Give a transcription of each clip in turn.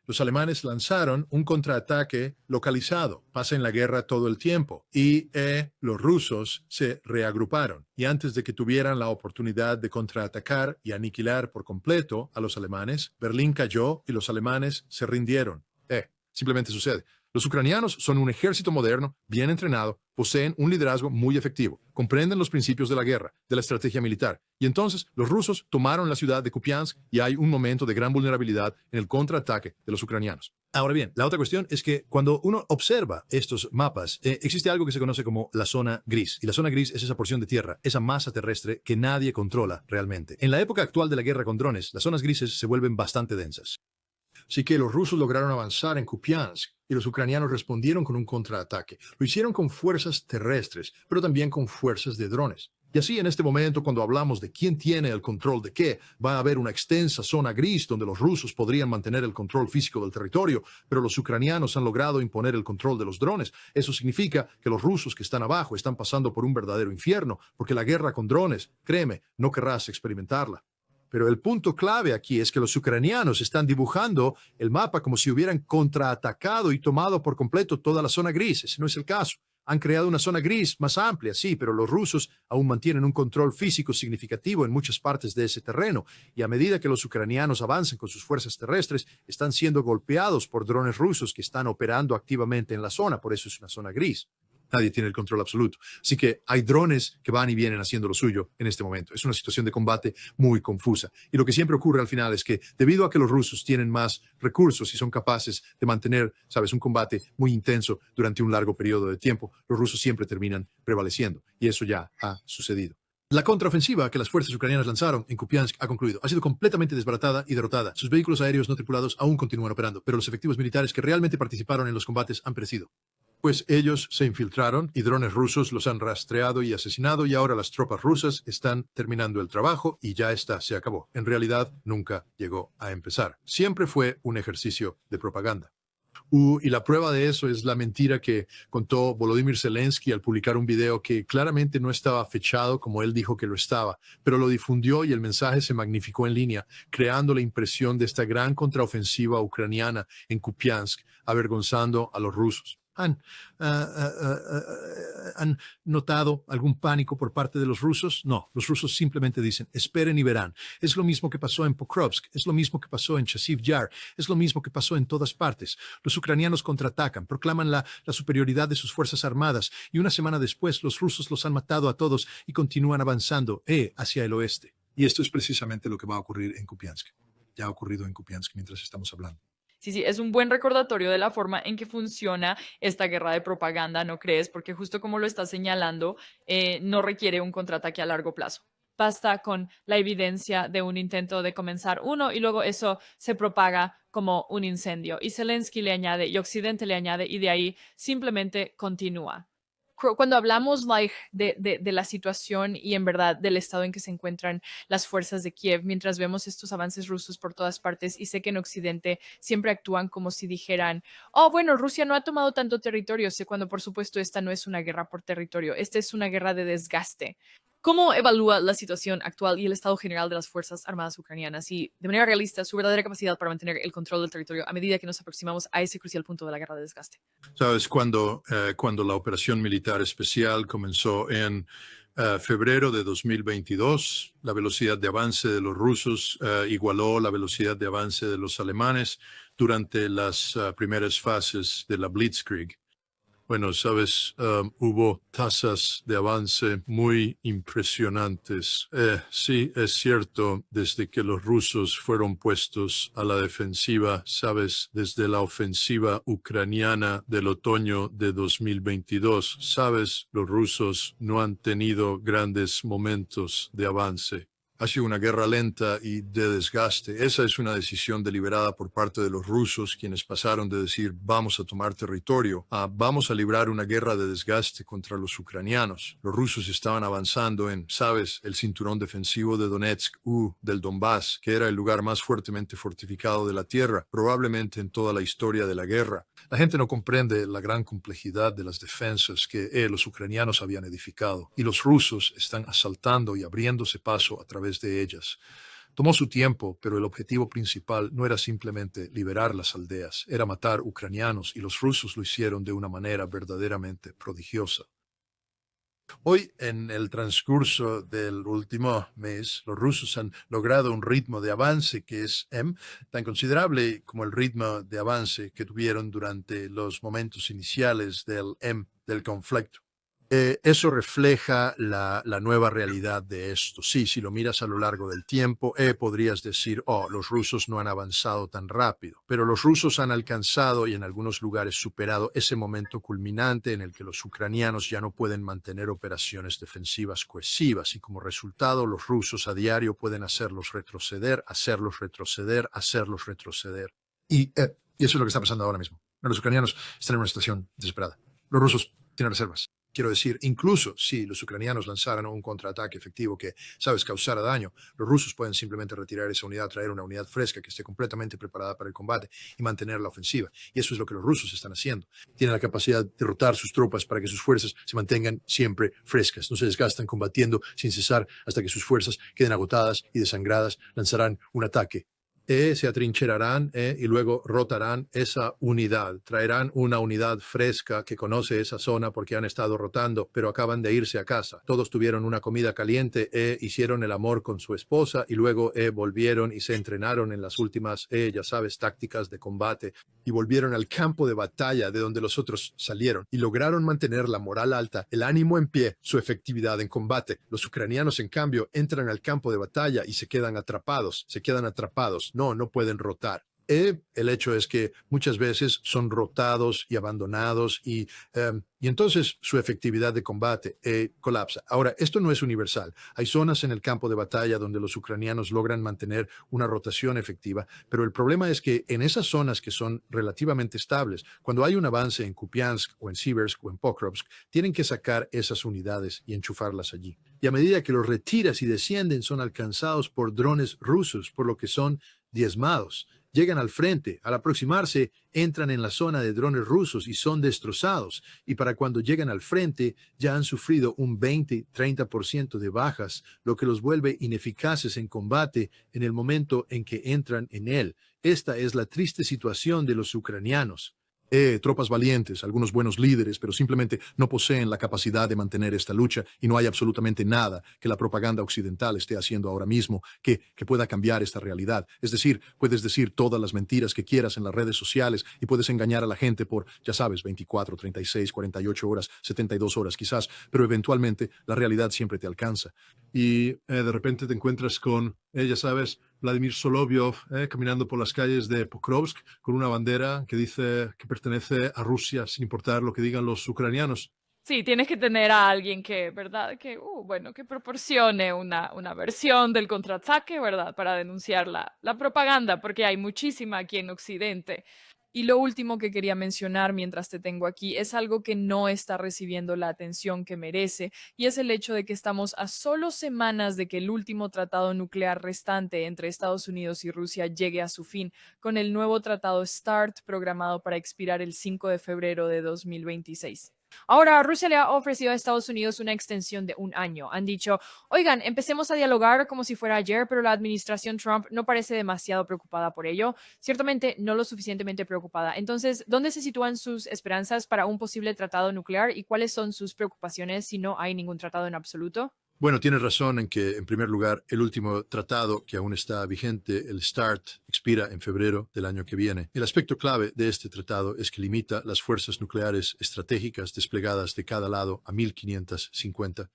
Los alemanes lanzaron un contraataque localizado. Pasa en la guerra todo el tiempo. Y los rusos se reagruparon. Y antes de que tuvieran la oportunidad de contraatacar y aniquilar por completo a los alemanes, Berlín cayó y los alemanes se rindieron. Simplemente sucede. Los ucranianos son un ejército moderno, bien entrenado, poseen un liderazgo muy efectivo, comprenden los principios de la guerra, de la estrategia militar. Y entonces los rusos tomaron la ciudad de Kupiansk y hay un momento de gran vulnerabilidad en el contraataque de los ucranianos. Ahora bien, la otra cuestión es que cuando uno observa estos mapas, existe algo que se conoce como la zona gris. Y la zona gris es esa porción de tierra, esa masa terrestre que nadie controla realmente. En la época actual de la guerra con drones, las zonas grises se vuelven bastante densas. Así que los rusos lograron avanzar en Kupiansk y los ucranianos respondieron con un contraataque. Lo hicieron con fuerzas terrestres, pero también con fuerzas de drones. Y así en este momento, cuando hablamos de quién tiene el control de qué, va a haber una extensa zona gris donde los rusos podrían mantener el control físico del territorio, pero los ucranianos han logrado imponer el control de los drones. Eso significa que los rusos que están abajo están pasando por un verdadero infierno, porque la guerra con drones, créeme, no querrás experimentarla. Pero el punto clave aquí es que los ucranianos están dibujando el mapa como si hubieran contraatacado y tomado por completo toda la zona gris. Ese no es el caso. Han creado una zona gris más amplia, sí, pero los rusos aún mantienen un control físico significativo en muchas partes de ese terreno. Y a medida que los ucranianos avanzan con sus fuerzas terrestres, están siendo golpeados por drones rusos que están operando activamente en la zona. Por eso es una zona gris. Nadie tiene el control absoluto. Así que hay drones que van y vienen haciendo lo suyo en este momento. Es una situación de combate muy confusa. Y lo que siempre ocurre al final es que debido a que los rusos tienen más recursos y son capaces de mantener, sabes, un combate muy intenso durante un largo periodo de tiempo, los rusos siempre terminan prevaleciendo. Y eso ya ha sucedido. La contraofensiva que las fuerzas ucranianas lanzaron en Kupiansk ha concluido. Ha sido completamente desbaratada y derrotada. Sus vehículos aéreos no tripulados aún continúan operando, pero los efectivos militares que realmente participaron en los combates han perecido. Pues ellos se infiltraron y drones rusos los han rastreado y asesinado y ahora las tropas rusas están terminando el trabajo y ya está, se acabó. En realidad nunca llegó a empezar. Siempre fue un ejercicio de propaganda. Y la prueba de eso es la mentira que contó Volodymyr Zelensky al publicar un video que claramente no estaba fechado como él dijo que lo estaba, pero lo difundió y el mensaje se magnificó en línea, creando la impresión de esta gran contraofensiva ucraniana en Kupiansk, avergonzando a los rusos. ¿Han notado algún pánico por parte de los rusos? No, los rusos simplemente dicen, esperen y verán. Es lo mismo que pasó en Pokrovsk, es lo mismo que pasó en Chasiv Yar, es lo mismo que pasó en todas partes. Los ucranianos contraatacan, proclaman la superioridad de sus fuerzas armadas y una semana después los rusos los han matado a todos y continúan avanzando hacia el oeste. Y esto es precisamente lo que va a ocurrir en Kupiansk. Ya ha ocurrido en Kupiansk mientras estamos hablando. Sí, sí, es un buen recordatorio de la forma en que funciona esta guerra de propaganda, ¿no crees? Porque justo como lo estás señalando, no requiere un contraataque a largo plazo. Basta con la evidencia de un intento de comenzar uno y luego eso se propaga como un incendio. Y Zelensky le añade y Occidente le añade y de ahí simplemente continúa. Cuando hablamos de la situación y en verdad del estado en que se encuentran las fuerzas de Kiev, mientras vemos estos avances rusos por todas partes, y sé que en Occidente siempre actúan como si dijeran, oh, bueno, Rusia no ha tomado tanto territorio, sé cuando por supuesto esta no es una guerra por territorio, esta es una guerra de desgaste. ¿Cómo evalúa la situación actual y el estado general de las Fuerzas Armadas ucranianas y, de manera realista, su verdadera capacidad para mantener el control del territorio a medida que nos aproximamos a ese crucial punto de la guerra de desgaste? Sabes, cuando la operación militar especial comenzó en febrero de 2022, la velocidad de avance de los rusos igualó la velocidad de avance de los alemanes durante las primeras fases de la Blitzkrieg. Bueno, sabes, hubo tasas de avance muy impresionantes. Sí, es cierto, desde que los rusos fueron puestos a la defensiva, sabes, desde la ofensiva ucraniana del otoño de 2022, sabes, los rusos no han tenido grandes momentos de avance. Ha sido una guerra lenta y de desgaste. Esa es una decisión deliberada por parte de los rusos, quienes pasaron de decir vamos a tomar territorio a vamos a librar una guerra de desgaste contra los ucranianos. Los rusos estaban avanzando en, sabes, el cinturón defensivo de Donetsk del Donbass, que era el lugar más fuertemente fortificado de la tierra, probablemente en toda la historia de la guerra. La gente no comprende la gran complejidad de las defensas que los ucranianos habían edificado y los rusos están asaltando y abriéndose paso a través de ellas. Tomó su tiempo, pero el objetivo principal no era simplemente liberar las aldeas, era matar ucranianos y los rusos lo hicieron de una manera verdaderamente prodigiosa. Hoy, en el transcurso del último mes, los rusos han logrado un ritmo de avance que es tan considerable como el ritmo de avance que tuvieron durante los momentos iniciales del conflicto. Eso refleja la nueva realidad de esto. Sí, si lo miras a lo largo del tiempo, podrías decir, oh, los rusos no han avanzado tan rápido, pero los rusos han alcanzado y en algunos lugares superado ese momento culminante en el que los ucranianos ya no pueden mantener operaciones defensivas cohesivas y como resultado los rusos a diario pueden hacerlos retroceder, hacerlos retroceder, hacerlos retroceder. Y eso es lo que está pasando ahora mismo. Los ucranianos están en una situación desesperada. Los rusos tienen reservas. Quiero decir, incluso si los ucranianos lanzaran un contraataque efectivo que, sabes, causara daño, los rusos pueden simplemente retirar esa unidad, traer una unidad fresca que esté completamente preparada para el combate y mantener la ofensiva. Y eso es lo que los rusos están haciendo. Tienen la capacidad de rotar sus tropas para que sus fuerzas se mantengan siempre frescas. No se desgastan combatiendo sin cesar hasta que sus fuerzas queden agotadas y desangradas. Lanzarán un ataque. Se atrincherarán y luego rotarán esa unidad. Traerán una unidad fresca que conoce esa zona porque han estado rotando, pero acaban de irse a casa. Todos tuvieron una comida caliente, hicieron el amor con su esposa y luego volvieron y se entrenaron en las últimas, ya sabes, tácticas de combate y volvieron al campo de batalla de donde los otros salieron y lograron mantener la moral alta, el ánimo en pie, su efectividad en combate. Los ucranianos, en cambio, entran al campo de batalla y se quedan atrapados. No pueden rotar. El hecho es que muchas veces son rotados y abandonados y entonces su efectividad de combate colapsa. Ahora, esto no es universal. Hay zonas en el campo de batalla donde los ucranianos logran mantener una rotación efectiva, pero el problema es que en esas zonas que son relativamente estables, cuando hay un avance en Kupiansk o en Siversk o en Pokrovsk, tienen que sacar esas unidades y enchufarlas allí. Y a medida que los retiras y descienden, son alcanzados por drones rusos, por lo que son diezmados. Llegan al frente, al aproximarse, entran en la zona de drones rusos y son destrozados. Y para cuando llegan al frente, ya han sufrido un 20-30% de bajas, lo que los vuelve ineficaces en combate en el momento en que entran en él. Esta es la triste situación de los ucranianos. Tropas valientes, algunos buenos líderes, pero simplemente no poseen la capacidad de mantener esta lucha y no hay absolutamente nada que la propaganda occidental esté haciendo ahora mismo que pueda cambiar esta realidad. Es decir, puedes decir todas las mentiras que quieras en las redes sociales y puedes engañar a la gente por, ya sabes, 24, 36, 48 horas, 72 horas quizás, pero eventualmente la realidad siempre te alcanza. Y de repente te encuentras con, ya sabes, Vladimir Solovyov caminando por las calles de Pokrovsk con una bandera que dice que pertenece a Rusia sin importar lo que digan los ucranianos. Sí, tienes que tener a alguien que, ¿verdad? Que, bueno, que proporcione una versión del contraataque, ¿verdad? Para denunciar la propaganda, porque hay muchísima aquí en Occidente. Y lo último que quería mencionar mientras te tengo aquí es algo que no está recibiendo la atención que merece, y es el hecho de que estamos a solo semanas de que el último tratado nuclear restante entre Estados Unidos y Rusia llegue a su fin, con el nuevo tratado START programado para expirar el 5 de febrero de 2026. Ahora, Rusia le ha ofrecido a Estados Unidos una extensión de un año. Han dicho, oigan, empecemos a dialogar como si fuera ayer, pero la administración Trump no parece demasiado preocupada por ello. Ciertamente no lo suficientemente preocupada. Entonces, ¿dónde se sitúan sus esperanzas para un posible tratado nuclear y cuáles son sus preocupaciones si no hay ningún tratado en absoluto? Bueno, tienes razón en que, en primer lugar, el último tratado que aún está vigente, el START, expira en febrero del año que viene. El aspecto clave de este tratado es que limita las fuerzas nucleares estratégicas desplegadas de cada lado a 1550.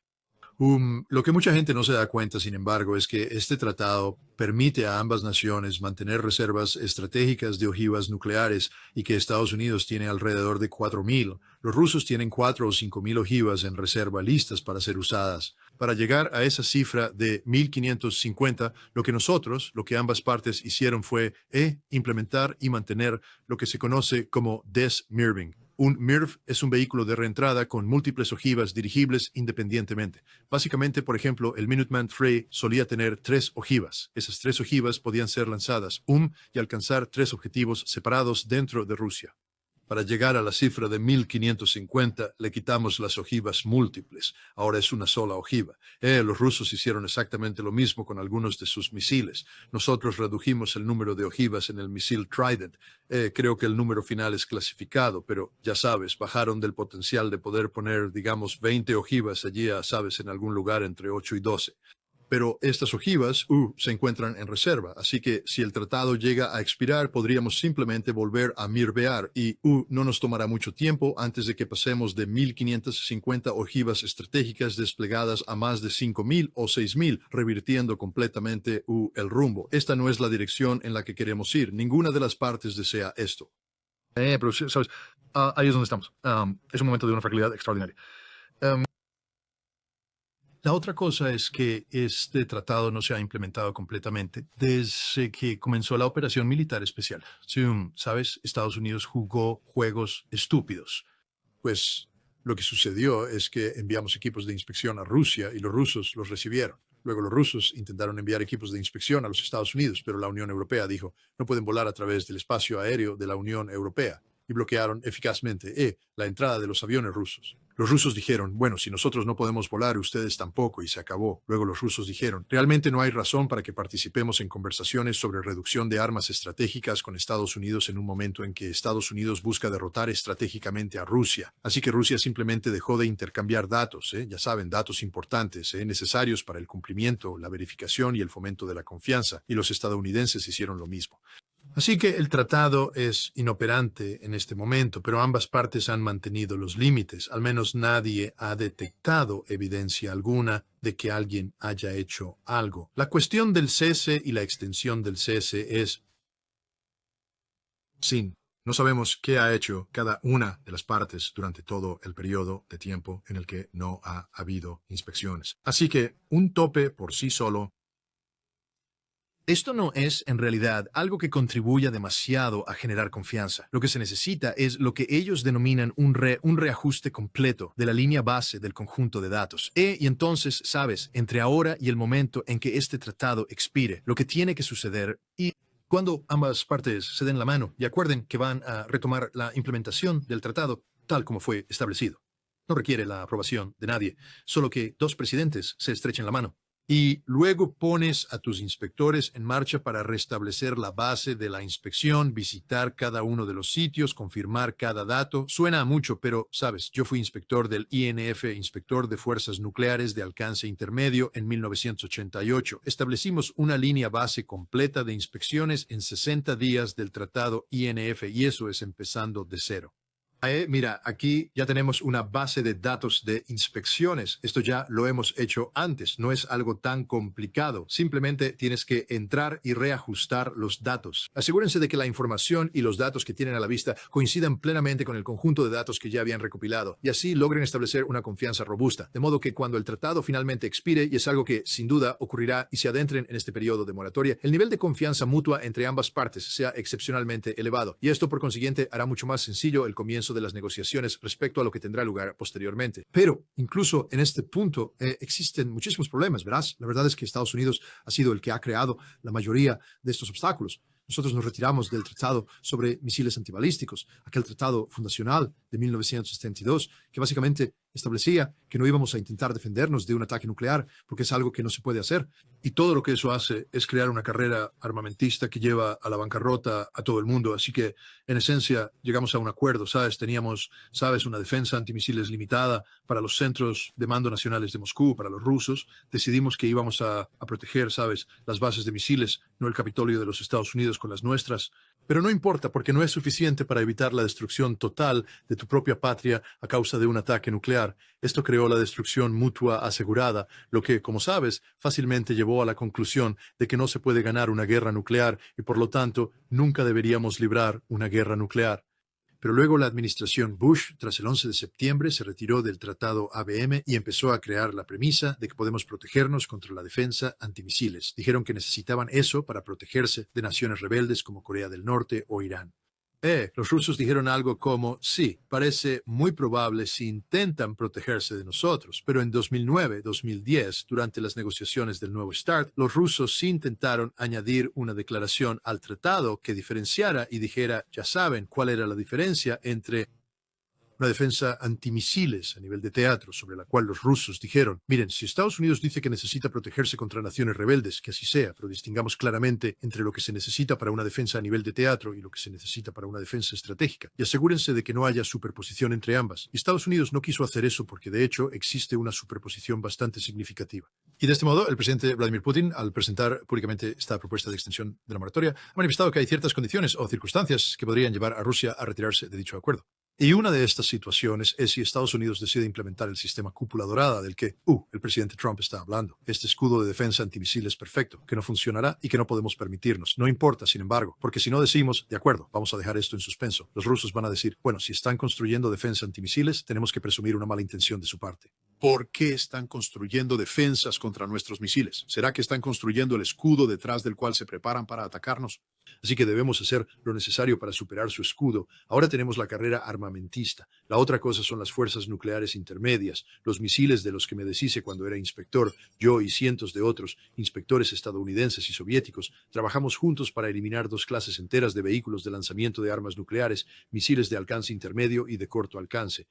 Lo que mucha gente no se da cuenta, sin embargo, es que este tratado permite a ambas naciones mantener reservas estratégicas de ojivas nucleares y que Estados Unidos tiene alrededor de 4.000. Los rusos tienen 4 o 5.000 ojivas en reserva listas para ser usadas. Para llegar a esa cifra de 1550, lo que ambas partes hicieron fue implementar y mantener lo que se conoce como desmirving. Un MIRV es un vehículo de reentrada con múltiples ojivas dirigibles independientemente. Básicamente, por ejemplo, el Minuteman Frey solía tener 3 ojivas. Esas 3 ojivas podían ser lanzadas y alcanzar 3 objetivos separados dentro de Rusia. Para llegar a la cifra de 1550, le quitamos las ojivas múltiples. Ahora es una sola ojiva. Los rusos hicieron exactamente lo mismo con algunos de sus misiles. Nosotros redujimos el número de ojivas en el misil Trident. Creo que el número final es clasificado, pero ya sabes, bajaron del potencial de poder poner, digamos, 20 ojivas allí, sabes, en algún lugar entre 8 y 12. Pero estas ojivas se encuentran en reserva, así que si el tratado llega a expirar, podríamos simplemente volver a mirvear y no nos tomará mucho tiempo antes de que pasemos de 1550 ojivas estratégicas desplegadas a más de 5000 o 6000, revirtiendo completamente el rumbo. Esta no es la dirección en la que queremos ir. Ninguna de las partes desea esto. Pero, ¿sabes? Ahí es donde estamos. Es un momento de una fragilidad extraordinaria. La otra cosa es que este tratado no se ha implementado completamente desde que comenzó la operación militar especial. Sí, ¿sabes? Estados Unidos jugó juegos estúpidos. Pues lo que sucedió es que enviamos equipos de inspección a Rusia y los rusos los recibieron. Luego los rusos intentaron enviar equipos de inspección a los Estados Unidos, pero la Unión Europea dijo, no pueden volar a través del espacio aéreo de la Unión Europea, y bloquearon eficazmente la entrada de los aviones rusos. Los rusos dijeron, bueno, si nosotros no podemos volar, ustedes tampoco, y se acabó. Luego los rusos dijeron, realmente no hay razón para que participemos en conversaciones sobre reducción de armas estratégicas con Estados Unidos en un momento en que Estados Unidos busca derrotar estratégicamente a Rusia. Así que Rusia simplemente dejó de intercambiar datos, ya saben, datos importantes, necesarios para el cumplimiento, la verificación y el fomento de la confianza, y los estadounidenses hicieron lo mismo. Así que el tratado es inoperante en este momento, pero ambas partes han mantenido los límites. Al menos nadie ha detectado evidencia alguna de que alguien haya hecho algo. La cuestión del cese y la extensión del cese es sin. No sabemos qué ha hecho cada una de las partes durante todo el periodo de tiempo en el que no ha habido inspecciones. Así que un tope por sí solo. Esto no es, en realidad, algo que contribuya demasiado a generar confianza. Lo que se necesita es lo que ellos denominan un reajuste completo de la línea base del conjunto de datos. Y entonces, sabes, entre ahora y el momento en que este tratado expire, lo que tiene que suceder y cuando ambas partes se den la mano y acuerden que van a retomar la implementación del tratado tal como fue establecido. No requiere la aprobación de nadie, solo que dos presidentes se estrechen la mano. Y luego pones a tus inspectores en marcha para restablecer la base de la inspección, visitar cada uno de los sitios, confirmar cada dato. Suena a mucho, pero, sabes, yo fui inspector del INF, inspector de fuerzas nucleares de alcance intermedio en 1988. Establecimos una línea base completa de inspecciones en 60 días del tratado INF y eso es empezando de cero. Mira, aquí ya tenemos una base de datos de inspecciones. Esto ya lo hemos hecho antes. No es algo tan complicado. Simplemente tienes que entrar y reajustar los datos. Asegúrense de que la información y los datos que tienen a la vista coincidan plenamente con el conjunto de datos que ya habían recopilado y así logren establecer una confianza robusta. De modo que cuando el tratado finalmente expire, y es algo que sin duda ocurrirá y se adentren en este periodo de moratoria, el nivel de confianza mutua entre ambas partes sea excepcionalmente elevado. Y esto, por consiguiente, hará mucho más sencillo el comienzo de las negociaciones respecto a lo que tendrá lugar posteriormente. Pero incluso en este punto existen muchísimos problemas, ¿verás? La verdad es que Estados Unidos ha sido el que ha creado la mayoría de estos obstáculos. Nosotros nos retiramos del tratado sobre misiles antibalísticos, aquel tratado fundacional de 1972, que básicamente establecía que no íbamos a intentar defendernos de un ataque nuclear porque es algo que no se puede hacer. Y todo lo que eso hace es crear una carrera armamentista que lleva a la bancarrota a todo el mundo. Así que, en esencia, llegamos a un acuerdo, ¿sabes? Teníamos, ¿sabes?, una defensa antimisiles limitada para los centros de mando nacionales de Moscú, para los rusos. Decidimos que íbamos a proteger, ¿sabes?, las bases de misiles, no el Capitolio de los Estados Unidos con las nuestras. Pero no importa, porque no es suficiente para evitar la destrucción total de tu propia patria a causa de un ataque nuclear. Esto creó la destrucción mutua asegurada, lo que, como sabes, fácilmente llevó a la conclusión de que no se puede ganar una guerra nuclear y, por lo tanto, nunca deberíamos librar una guerra nuclear. Pero luego la administración Bush, tras el 11 de septiembre, se retiró del tratado ABM y empezó a crear la premisa de que podemos protegernos contra la defensa antimisiles. Dijeron que necesitaban eso para protegerse de naciones rebeldes como Corea del Norte o Irán. Los rusos dijeron algo como, sí, parece muy probable si intentan protegerse de nosotros, pero en 2009-2010, durante las negociaciones del nuevo START, los rusos sí intentaron añadir una declaración al tratado que diferenciara y dijera, ya saben cuál era la diferencia entre una defensa antimisiles a nivel de teatro, sobre la cual los rusos dijeron, miren, si Estados Unidos dice que necesita protegerse contra naciones rebeldes, que así sea, pero distingamos claramente entre lo que se necesita para una defensa a nivel de teatro y lo que se necesita para una defensa estratégica, y asegúrense de que no haya superposición entre ambas. Y Estados Unidos no quiso hacer eso porque, de hecho, existe una superposición bastante significativa. Y de este modo, el presidente Vladimir Putin, al presentar públicamente esta propuesta de extensión de la moratoria, ha manifestado que hay ciertas condiciones o circunstancias que podrían llevar a Rusia a retirarse de dicho acuerdo. Y una de estas situaciones es si Estados Unidos decide implementar el sistema cúpula dorada del que el presidente Trump está hablando. Este escudo de defensa antimisiles perfecto, que no funcionará y que no podemos permitirnos. No importa, sin embargo, porque si no decimos, de acuerdo, vamos a dejar esto en suspenso, los rusos van a decir, bueno, si están construyendo defensa antimisiles, tenemos que presumir una mala intención de su parte. ¿Por qué están construyendo defensas contra nuestros misiles? ¿Será que están construyendo el escudo detrás del cual se preparan para atacarnos? Así que debemos hacer lo necesario para superar su escudo. Ahora tenemos la carrera armamentista. La otra cosa son las fuerzas nucleares intermedias, los misiles de los que me deshice cuando era inspector. Yo y cientos de otros inspectores estadounidenses y soviéticos trabajamos juntos para eliminar 2 clases enteras de vehículos de lanzamiento de armas nucleares, misiles de alcance intermedio y de corto alcance.